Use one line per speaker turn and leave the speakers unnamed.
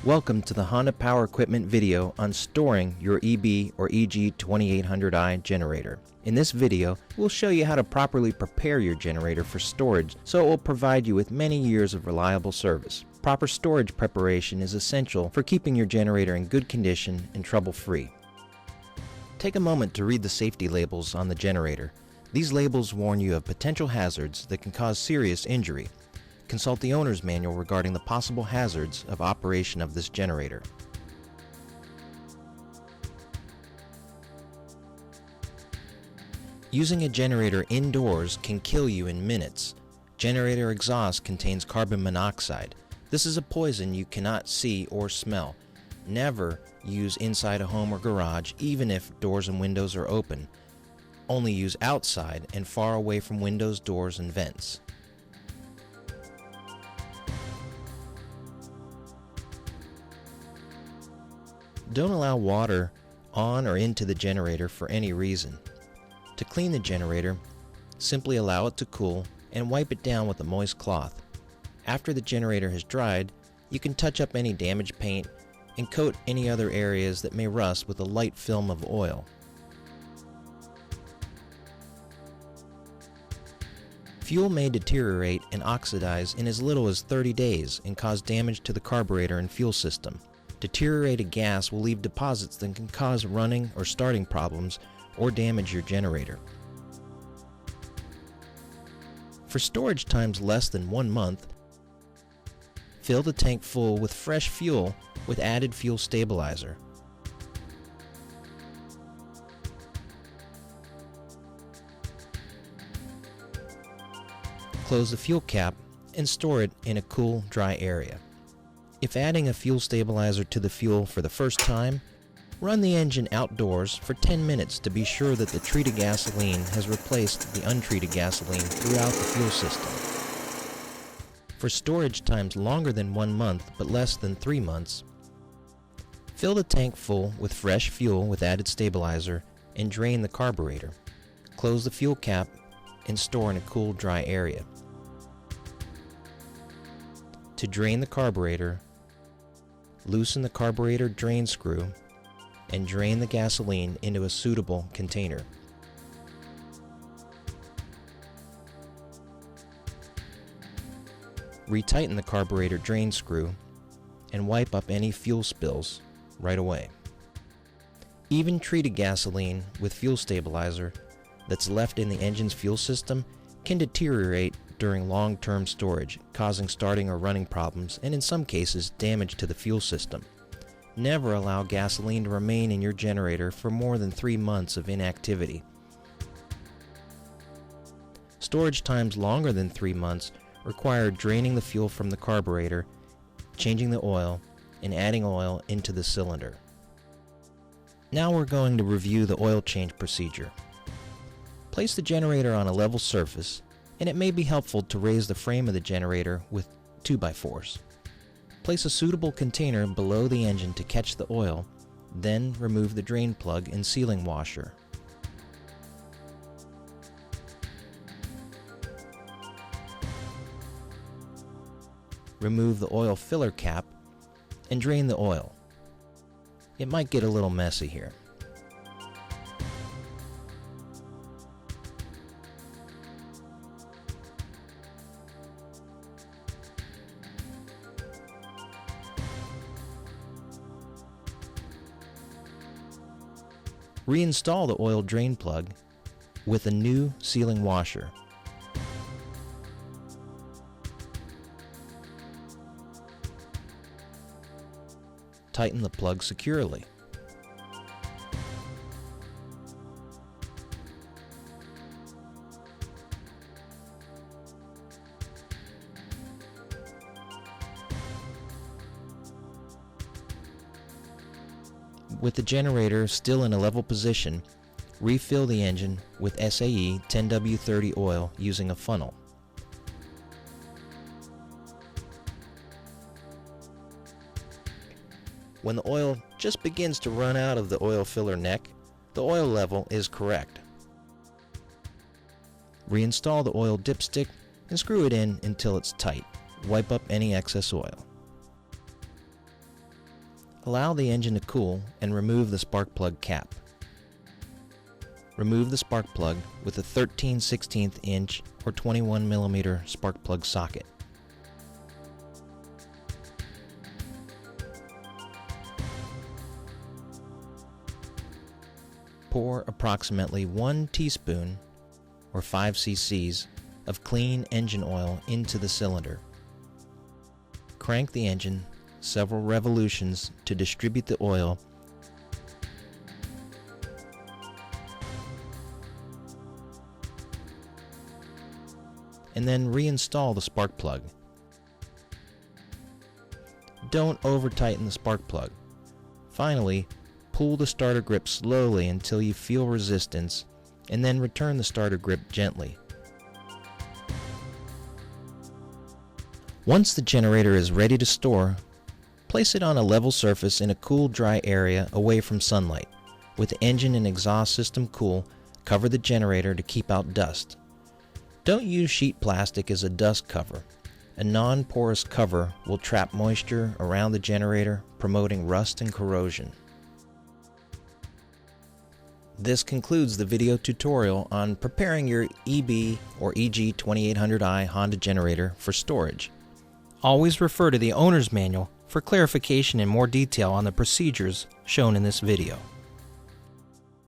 Welcome to the Honda Power Equipment video on storing your EB or EG2800i generator. In this video, we'll show you how to properly prepare your generator for storage so it will provide you with many years of reliable service. Proper storage preparation is essential for keeping your generator in good condition and trouble-free. Take a moment to read the safety labels on the generator. These labels warn you of potential hazards that can cause serious injury. Consult the owner's manual regarding the possible hazards of operation of this generator. Using a generator indoors can kill you in minutes. Generator exhaust contains carbon monoxide. This is a poison you cannot see or smell. Never use inside a home or garage, even if doors and windows are open. Only use outside and far away from windows, doors, and vents. Don't allow water on or into the generator for any reason. To clean the generator, simply allow it to cool and wipe it down with a moist cloth. After the generator has dried, you can touch up any damaged paint and coat any other areas that may rust with a light film of oil. Fuel may deteriorate and oxidize in as little as 30 days and cause damage to the carburetor and fuel system. Deteriorated gas will leave deposits that can cause running or starting problems or damage your generator. For storage times less than 1 month, fill the tank full with fresh fuel with added fuel stabilizer. Close the fuel cap and store it in a cool, dry area. If adding a fuel stabilizer to the fuel for the first time, run the engine outdoors for 10 minutes to be sure that the treated gasoline has replaced the untreated gasoline throughout the fuel system. For storage times longer than 1 month but less than 3 months, fill the tank full with fresh fuel with added stabilizer and drain the carburetor. Close the fuel cap and store in a cool, dry area. To drain the carburetor, loosen the carburetor drain screw and drain the gasoline into a suitable container. Retighten the carburetor drain screw and wipe up any fuel spills right away. Even treated gasoline with fuel stabilizer that's left in the engine's fuel system can deteriorate during long-term storage, causing starting or running problems and in some cases damage to the fuel system. Never allow gasoline to remain in your generator for more than 3 months of inactivity. Storage times longer than 3 months require draining the fuel from the carburetor, changing the oil, and adding oil into the cylinder. Now we're going to review the oil change procedure. Place the generator on a level surface, and it may be helpful to raise the frame of the generator with 2x4s. Place a suitable container below the engine to catch the oil, then remove the drain plug and sealing washer. Remove the oil filler cap and drain the oil. It might get a little messy here. Reinstall the oil drain plug with a new sealing washer. Tighten the plug securely. With the generator still in a level position, refill the engine with SAE 10W30 oil using a funnel. When the oil just begins to run out of the oil filler neck, the oil level is correct. Reinstall the oil dipstick and screw it in until it's tight. Wipe up any excess oil. Allow the engine to cool and remove the spark plug cap. Remove the spark plug with a 13/16 inch or 21 mm spark plug socket. Pour approximately 1 teaspoon or 5 cc's of clean engine oil into the cylinder. Crank the engine several revolutions to distribute the oil and then reinstall the spark plug. Don't over-tighten the spark plug. Finally, pull the starter grip slowly until you feel resistance, and then return the starter grip gently. Once the generator is ready to store, place it on a level surface in a cool, dry area away from sunlight. With the engine and exhaust system cool, cover the generator to keep out dust. Don't use sheet plastic as a dust cover. A non-porous cover will trap moisture around the generator, promoting rust and corrosion. This concludes the video tutorial on preparing your EB or EG2800i Honda generator for storage. Always refer to the owner's manual for clarification and more detail on the procedures shown in this video.